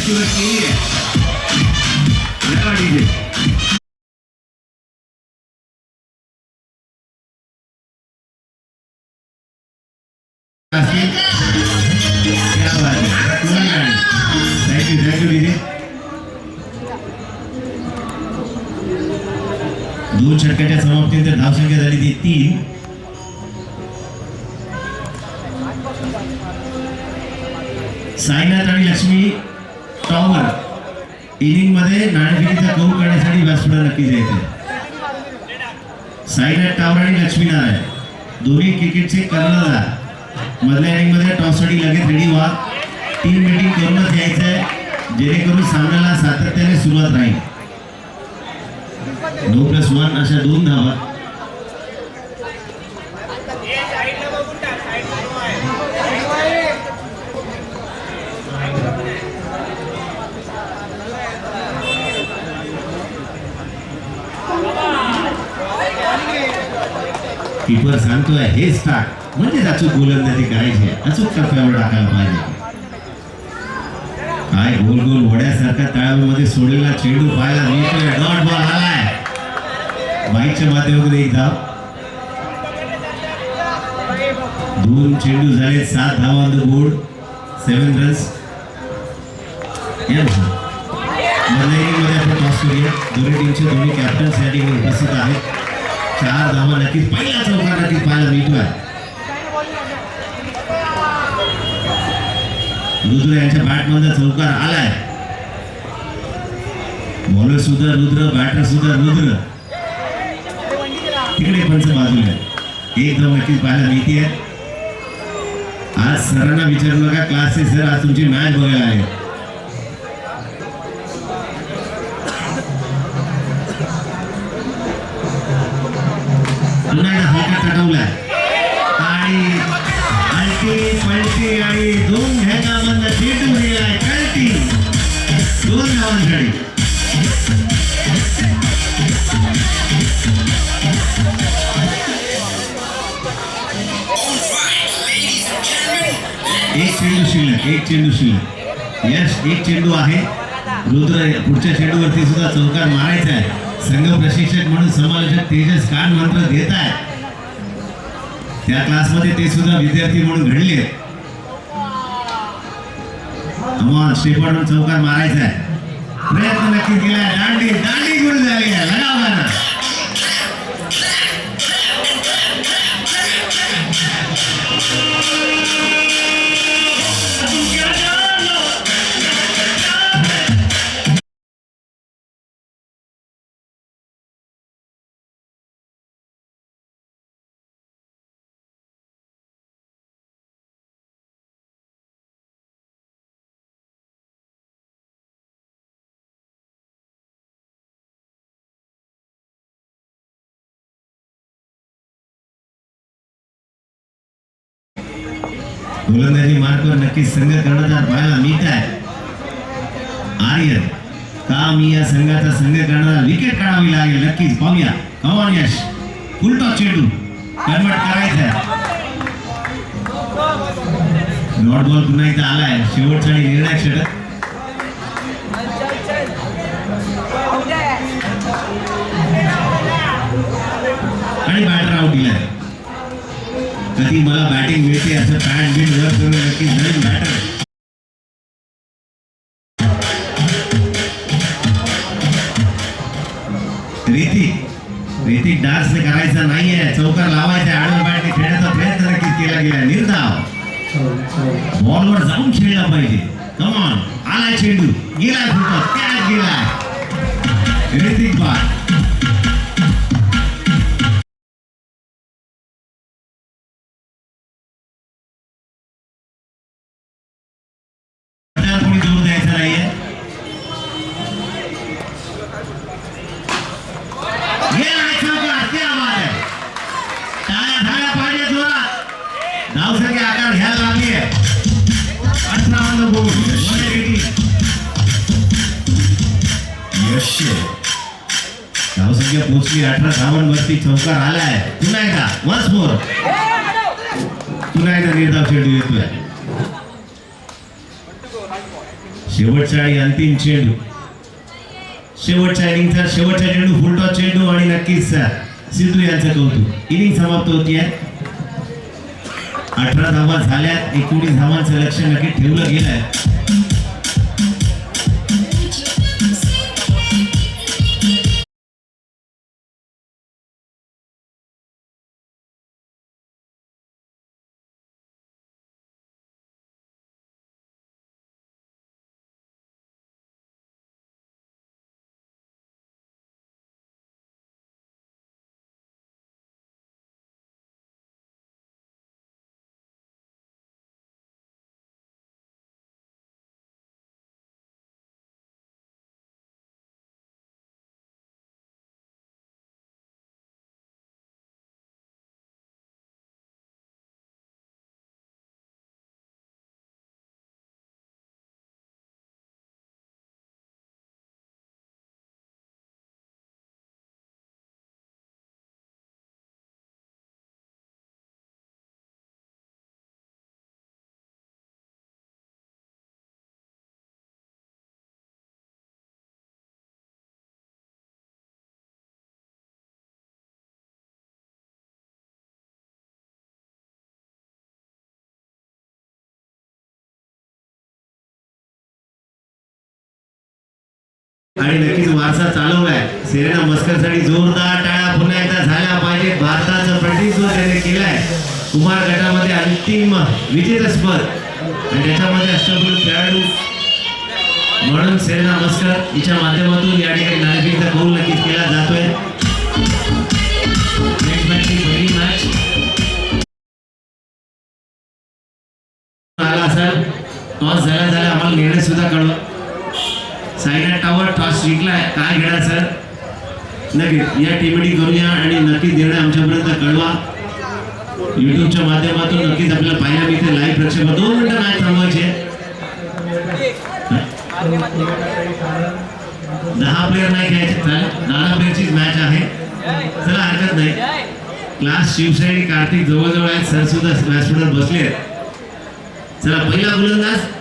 सुरुवात केली आहे. Thank you thank you DJ. 2 षटकाच्या समाप्तीनंतर धावसंख्या झाली ती 3. साईनाथ आणि लक्ष्मी टॉवर इनिंग मध्ये नाणेफेकीचा कौल करण्यासाठी व्यासपीठावर नक्कीच यायचे. साईनाथ टॉवर आणि लक्ष्मीनारायण दोन्ही क्रिकेटचे कर्णधार मधल्या इनिंग मध्ये टॉससाठी लगेच रेडी व्हा. टीम मीटिंग करूनच यायचंय जेणेकरून सामन्याला सातत्याने सुरुवात राहील. 2+1 अशा 2 धावा. कीपर सांगतोय हे स्टार्ट म्हणजे अचूक गोलंदाजी करायची आहे, अचूक टप्प्यावर टाकायला पाहिजे. काय गोल गोल वड्यासारखा तळामध्ये सोडलेला चेंडू पाहायला मिळतोय. डॉट बॉल आलाय बाईकच्या माध्यमातून एक धाव. 2 चेंडू झाले 7 धावा ऑन द बोर्ड 7 रन्स. मध्ये आपण टॉस करूया. दोन्ही टीमचे दोन्ही कॅप्टन्स या ठिकाणी उपस्थित आहेत. 4 धावा नक्कीच पहिला चौकार नक्कीच पाहायला मिळतोय. रुद्र यांच्या बॅट मध्ये चौकार आलाय. बॉलर सुद्धा रुद्र, बॅटर सुद्धा रुद्र. तिकडे पंच बाजूला एक धाव नक्कीच पाहायला मिळते. आज सरांना विचारू नका क्लासेस सर आज तुमची मॅच बघायला आहे. पुन्हा एकदा हलका चढवलाय आणि अलटी पलटी आणि 2 ढेकामधनं चेंडू गेलाय. कळती 2 धावांसाठी. एक चेंडू शिल्लक. यश एक चेंडू आहे. रुद्र पुढच्या चेंडूवरती सुद्धा चौकार मारायचा आहे. संघ प्रशिक्षक म्हणून समालोचक तेजस कान मंत्र देत आहे. त्या क्लासमध्ये ते सुद्धा विद्यार्थी म्हणून घडले. स्टेपॉन चौकार मारायचा आहे. प्रयत्न नक्की केला. दांडी दांडी गुरु झाली आहे. लगाव गाणं. गोलंदाजी मार्कवर नक्कीच संघ कर्णधार पाहायला मिळत आहे. आर्यन का मी या संघाचा संघ कर्णधार विकेट काढावी लागेल. नक्कीच पाहूया. कमान यश फुल टॉस चेंडू कन्वर्ट करायचा. डॉट बॉल पुन्हा एकदा आलाय. शेवटचा आणि निर्णायक षटक. आणि बॅटर आउट दिलाय. कधी मला बॅटिंग मिळते असं पॅट बीट वर करून नक्कीच नवीन बॅटर. ऋतिक डान्स करायचा नाहीये. चौकार लावायचा. आडव्या बॅटने खेळण्याचा प्रयत्न नक्कीच केला गेला. निर्धाव बॉलवर जाऊन खेळला पाहिजे. कमॉन आलाय चेंडू गेलाय. फुटत कॅच गेलाय. ऋतिक बाद. कोणी दूर द्यायचं नाहीये. धावसंख्या आकार घ्यायला लागली आहे. 18 बोल. यश धावसंख्या पोहोचली 18 धावांवरती. चौकार आलाय. पुन्हा एकदा वन्स मोर. पुन्हा एकदा निर्धाव चेंडू येतोय. शेवटचा आणि अंतिम चेंडू, शेवटच्या इनिंगचा शेवटचा चेंडू, फुलटॉस चेंडू आणि नक्कीच सिद्धू यांचं कौतुक. इनिंग समाप्त होती आहे. 18 धावा झाल्यात. 19 धावांचं लक्ष नक्की ठेवलं गेलंय. आणि नक्कीच वारसा चालवलाय. सेरेना मस्करसाठी जोरदार टाळ्या पुन्हा एकदा झाल्या पाहिजेत. भारताचं प्रतिनिधित्व त्याने केलंय. कुमार गटामध्ये अंतिम विजेतेपद आणि त्याच्यामध्ये अष्टपैलू खेळाडू म्हणून सेरेना मस्कर हिच्या माध्यमातून या ठिकाणी नाणेफेकीचा कौल नक्कीच केला जातोय. नेक्स्ट मॅचची पहिली मॅच आला सर. टॉस झाला आम्हाला निर्णय सुद्धा कळवा. सायना टावर टॉस जिंकलाय. काय घेणार सर? नक्की या टीमडी करूया आणि नक्की निर्णय आमच्यापर्यंत कळवा. युट्यूबच्या माध्यमातून नक्कीच आपल्याला पाहायला मिळते लाईव्ह प्रक्षेपण. 2 मिनिटं मॅच थांबवायची. 10 प्लेयर नाही खेळायचे. 12 प्लेयरचीच मॅच आहे. चला हरकत नाही. क्लास शिवशाही कार्तिक जवळजवळ आहेत. सर सुद्धा व्यासपीठावर बसले आहेत. चला पहिला गोलंदाज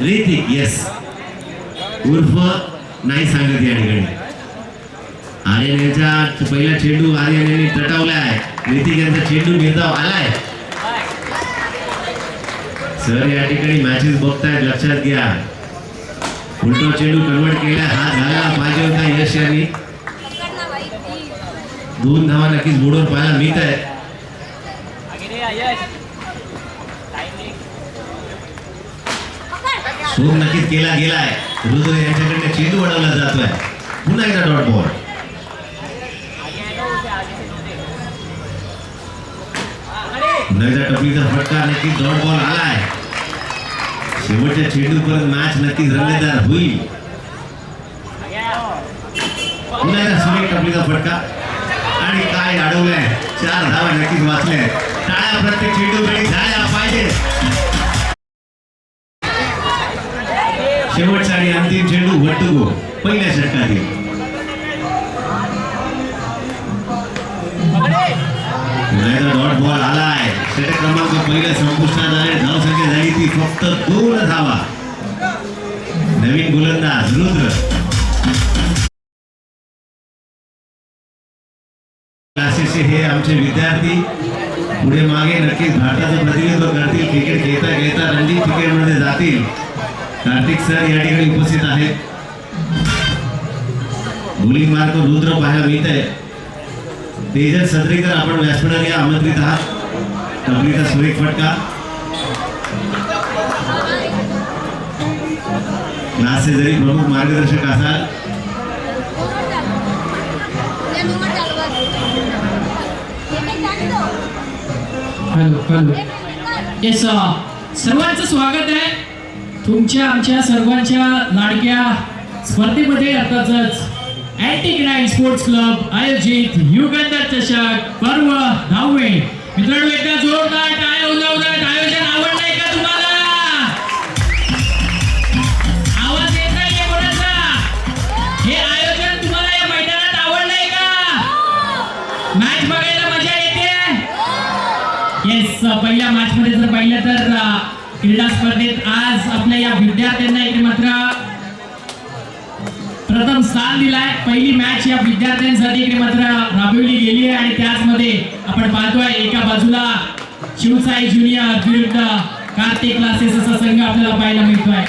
ऋतिक. येस उर्फ नाही सांगत या ठिकाणी. आर्यन यांचा पहिला चेंडू आर्यन यांनी तटावला आहे. ऋतिक यांचा चेंडू निर्धाव आलाय. सर या ठिकाणी मॅचेस बघतायत, लक्षात घ्या. उलटा चेंडू कन्वर्ट केला. हा झाला पाहिजे होता यश यांनी. 2 धावा नक्कीच बोर्डवर पाहायला मिळत आहेत. शोध नक्कीच केला गेलाय. रुद्र यांच्याकडे चेंडू वळवला जातोय. पुन्हा एकदा डॉट बॉल. नवीन टपलीचा फटका नक्कीच डॉट बॉल आलाय. शेवटच्या चेंडू पर्यंत मॅच नक्कीच रंगतदार होईल. पुन्हा एकदा सुरेख टपलीचा फटका आणि काय अडवलंय. 4 धावा नक्कीच वाचल्या. टाळ्या प्रत्येक चेंडू कडे झाल्या पाहिजे. शेवटचा आणि अंतिम चेंडू वट्टुगो पहिल्या षटकातील. डॉट बॉल आलाय. षटक क्रमांक पहिल्या संपुष्टात आले. धावसंख्या झाली ती फक्त 2 धावा. नवीन गोलंदाज रुद्र. क्लासेसचे हे आमचे विद्यार्थी पुढे मागे नक्कीच भारताचं प्रतिनिधित्व करतील. क्रिकेट खेळता रणजी क्रिकेटमध्ये जातील. कार्तिक सर या ठिकाणी उपस्थित आहेत. बॉलिंग मार्क रुद्र पाहायला मिळत आहे. तेजस सदरेकर आपण व्यासपीठावर या आमंत्रित आहात. टपलीचा सुरेख फटका. क्लासचे जरी प्रमुख मार्गदर्शक असाल हॅलो येस सर्वांचं स्वागत आहे तुमच्या आमच्या सर्वांच्या लाडक्या स्पर्धेमध्ये. आताच अँटिक नाईन स्पोर्ट्स क्लब आयोजित युगंधर चषक पर्व 10वे. मित्रांनो एकदा जोरदार टाळ्या उलवतात. आयोजन आवडलंय का तुम्हाला? आवाज येत नाहीये कोणाचा? हे आयोजन तुम्हाला या मैदानात आवडलंय का? मॅच बघायला मजा येते. येस पहिल्या मॅच मध्ये जर पाहिलं तर क्रीडा स्पर्धेत आज आपल्या या विद्यार्थ्यांना इकडे मात्र प्रथम स्थान दिलाय. पहिली मॅच या विद्यार्थ्यांसाठी इकडे मात्र राबवली गेली आहे आणि त्याच मध्ये आपण पाहतोय एका बाजूला शिवसाई ज्युनियर विरुद्ध कार्तिक क्लासेस असा संघ आपल्याला पाहायला मिळतोय.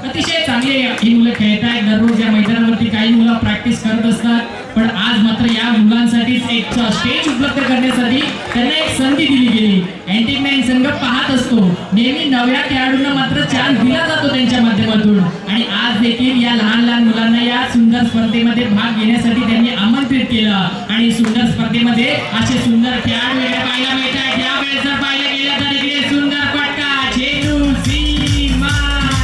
अतिशय चांगले ही मुलं खेळत आहेत. दररोज या मैदानावरती काही मुलं प्रॅक्टिस करत असतात, पण आज मात्र या मुलांसाठीच एक स्टेज उपलब्ध करण्यासाठी त्यांना एक संधी दिली गेली. अँटिक नाईन संघ पाहत असतो नेहमी नव्या खेळाडूंना मात्र चान्स दिला जातो त्यांच्या माध्यमातून, आणि आज देखील या लहान लहान मुलांना या सुंदर स्पर्धेमध्ये भाग घेण्यासाठी त्यांनी आमंत्रित केलं. आणि सुंदर स्पर्धेमध्ये असे सुंदर खेळाडू पाहायला मिळत आहेत. यावेळेस जर पाहिलं गेलं तर इकडे सुंदर फटका चेंडू सीमा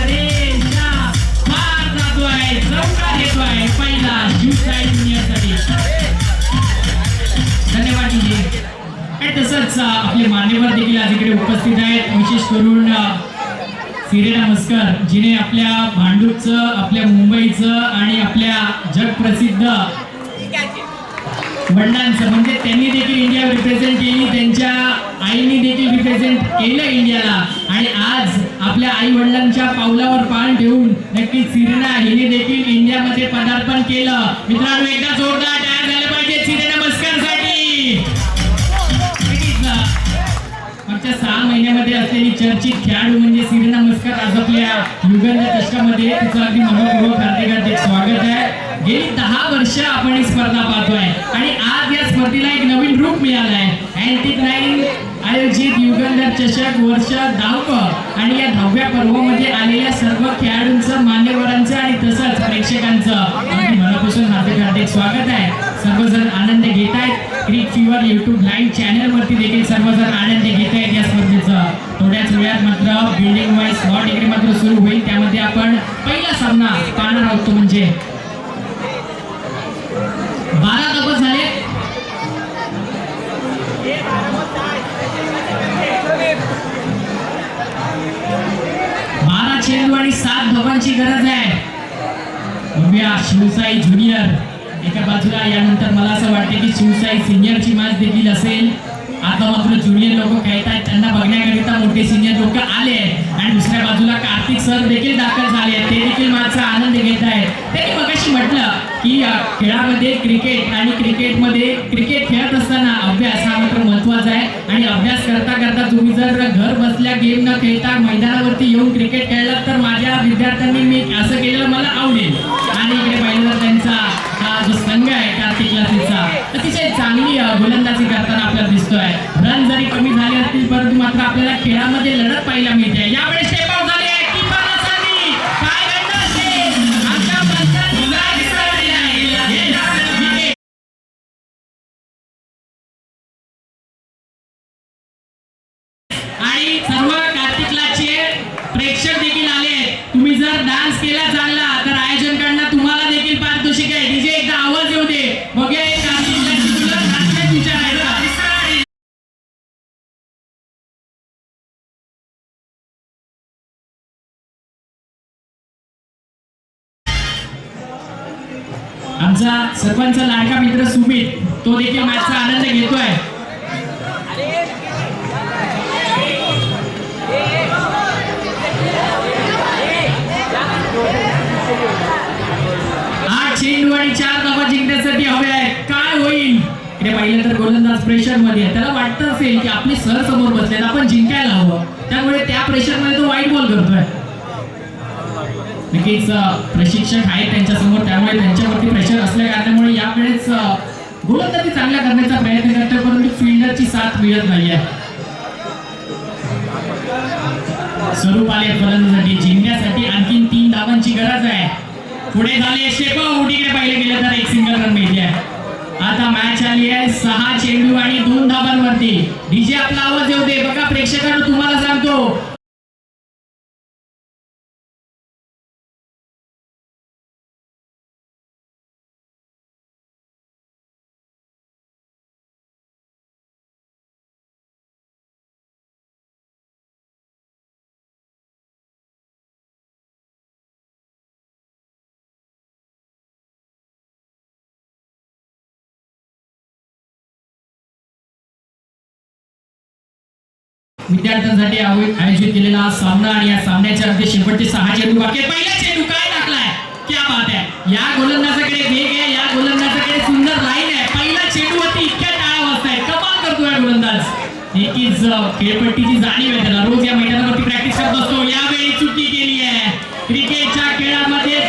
रेषा पार जातोय, चौकार येतोय पहिला शिवसाई ज्युनियरसाठी. धन्यवाद जी. आणि तसंच आपले मान्यवर देखील आज इकडे उपस्थित आहेत. विशेष करून सिरेना मस्कर जिने आपल्या भांडूपचं, आपल्या मुंबईचं आणि आपल्या जगप्रसिद्ध वडिलांचं म्हणजे त्यांनी देखील इंडिया रिप्रेझेंट केली, त्यांच्या आईने देखील रिप्रेझेंट केलं इंडियाला. आणि आज आपल्या आई वडिलांच्या पावलावर पान ठेवून नक्कीच सिरेना हिने देखील इंडियामध्ये पदार्पण केलं. मित्रांनो, एकदा जोरदार टाळ्या झाल्या पाहिजे सिरेना मस्करसाठी. मागच्या 6 महिन्यामध्ये असलेली चर्चित खेळाडू म्हणजे सिरेना मस्कर आज आपल्या युगंधर चषकामध्ये तिचं अगदी मनपूर्वक हार्दिक स्वागत आहे. गेली 10 वर्ष आपण ही स्पर्धा पाहतोय आणि आज या स्पर्धेला एक नवीन रूप मिळालं आहे. अँटिक नाईन आयोजित युगंधर चषक वर्ष 10व आणि या 10व्या पर्वामध्ये आलेल्या सर्व खेळाडूंचं, मान्यवरांचं आणि तसंच प्रेक्षकांचं अगदी मनापासून हार्दिक स्वागत आहे. सर्वजण आनंद घेत आहेत. क्रिक फीवर YouTube लाईव्ह चॅनलवरती देखील सर्वजण आनंद घेत आहेत या स्पर्धेचा. थोड्याच वेळात मात्र बिल्डिंग वाईज स्लॉट इकडे मात्र सुरू होईल. त्यामध्ये आपण पहिला सामना पाहणार आहोत, तो म्हणजे 12 धावा झाले. चेंडू आणि 7 धावांची गरज आहे. बघूया शिवसाई ज्युनियर एका बाजूला. यानंतर मला असं वाटते की शिवसाई सिनियरची मॅच देखील असेल. आता मात्र ज्युनियर लोक खेळत आहेत, त्यांना बघण्याकरिता मोठे सिनियर लोक आले आहेत. आणि दुसऱ्या बाजूला कार्तिक सर देखील दाखल झाले आहेत, ते देखील मॅचचा आनंद घेत आहेत. त्यांनी मगाशी म्हटलं की खेळामध्ये क्रिकेट आणि क्रिकेट खेळत असताना अभ्यास हा मात्र महत्वाचा आहे. आणि अभ्यास करता करता तुम्ही जर घर बसल्या गेम न खेळता मैदानावरती येऊन क्रिकेट खेळलात तर माझ्या विद्यार्थ्यांनी मी असं केलेलं मला आवडेल. आणि इकडे पाहिलं तर त्यांचा हा जो संघ आहे कार्तिक क्लासेसचा अतिशय चांगली गोलंदाजी करताना आपल्याला दिसतोय. रन जरी कमी झाले असतील परंतु मात्र आपल्याला खेळामध्ये लढत पाहायला मिळते. यावेळेस स्टेप आउट झाले आहे. कीपर नसावी काय घडलं असेल आमच्या पंचांनी काय दिसलेलं आहे. आणि सर्व कार्तिकलाचे प्रेक्षक देखील आले. तुम्ही जर डान्स केला चांगला तर आयोजकांना तुम्हाला देखील पारितोषिक आहे. डीजे एकदा आवाज येऊ दे. बघूया कार्तिकलाची मुलं नाचण्यात विचारायचं. आमचा सर्वांचा लाडका मित्र सुमित तो देखील मॅचचा आनंद घेतोय. चेंडू आणि 4 धावा जिंकण्यासाठी हवे आहेत. काय होईल इकडे पाहिलं तर गोलंदाज प्रेशर मध्ये त्याला वाटतं असेल की आपले सर समोर बसलेत, आपण जिंकायला हवं, त्यामुळे त्या प्रेशर मध्ये तो वाईट बॉल करतोय. नक्कीच प्रशिक्षक आहेत त्यांच्या समोर, त्यामुळे त्यांच्यावरती प्रेशर असल्या कारणामुळे यावेळेस गोलंदाजी चांगल्या करण्याचा प्रयत्न करतोय परंतु फिल्डरची साथ मिळत नाहीये. स्वरूप आले फलंदाजीसाठी. जिंकण्यासाठी आणखी 3 धावांची गरज आहे. पुढे झाले स्टेप आउट. इकडे पाहिलं गेलं तर एक सिंगल रन मिळते. आता मॅच आली आहे 6 चेंडू आणि 2 धावांवरती. डीजे आपला आवाज येऊ दे. बघा प्रेक्षकांना तुम्हाला सांगतो विद्यार्थ्यांसाठी आयोजित केलेला हा सामना आणि या सामन्याच्या अगदी शेवटचे 6 चेंडू बाकी आहेत. पहिला चेंडू काय टाकलाय, क्या बात आहे. या गोलंदाजाकडे वेग आहे, या गोलंदाजाकडे सुंदर लाईन आहे. पहिला चेंडू वरती इतक्या टाळा वाजताय, कमाल करतोय हा गोलंदाज. नक्कीच खेळपट्टीची जाणीव आहे त्याला, रोज या मैदानावरती प्रॅक्टिस करत असतो. यावेळी चुकी केली आहे. क्रिकेटच्या खेळामध्ये